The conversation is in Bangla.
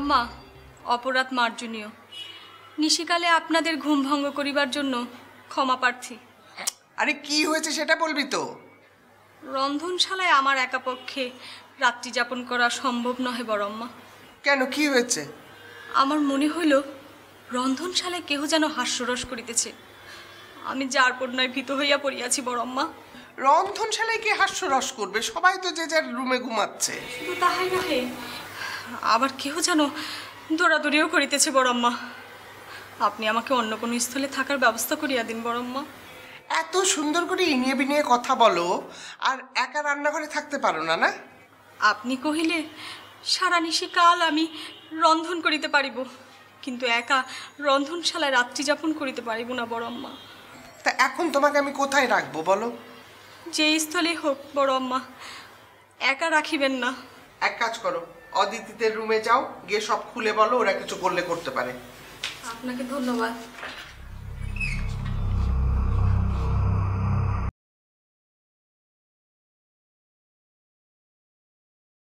বড়ম্মা, অপরাধ মার্জনীয়। নিশিকালে আপনাদের ঘুম ভঙ্গ করিবার জন্য ক্ষমা প্রার্থী। আরে কি হয়েছে সেটা বলবি তো। রন্ধনশালায় আমার একা পক্ষে রাত্রি যাপন করা সম্ভব নহে বড়ম্মা। কেন, কি হয়েছে? আমার মনে হইল রন্ধনশালায় কেহ যেন হাস্যরস করিতেছে। আমি যার কন্যায় ভীত হইয়া পড়িয়াছি বড়ম্মা। রন্ধনশালায় কি হাস্যরস করবে? সবাই তো যে যার রুমে ঘুমাচ্ছে। শুধু তাহাই নহে, আবার কেহ যেন দৌড়াদৌড়িও করিতেছে বড়ম্মা। আপনি আমাকে অন্য কোনো স্থলে থাকার ব্যবস্থা করিয়া দিন বড়ম্মা। এত সুন্দর করে ইনিয়ে বিনিয়ে কথা বলো, আর একা রান্নাঘরে থাকতে পারো না? না, আপনি কহিলে সারা নিশিকাল আমি রন্ধন করিতে পারিব, কিন্তু একা রন্ধনশালায় রাত্রি যাপন করিতে পারিব না বড়ম্মা। তা এখন তোমাকে আমি কোথায় রাখবো বলো? যে স্থলে হোক বড়ম্মা, একা রাখিবেন না। এক কাজ করো, অদিতিদের রুমে যাও, গিয়ে সব খুলে বলো, ওরা কিছু করলে করতে পারে। আপনাকে ধন্যবাদ।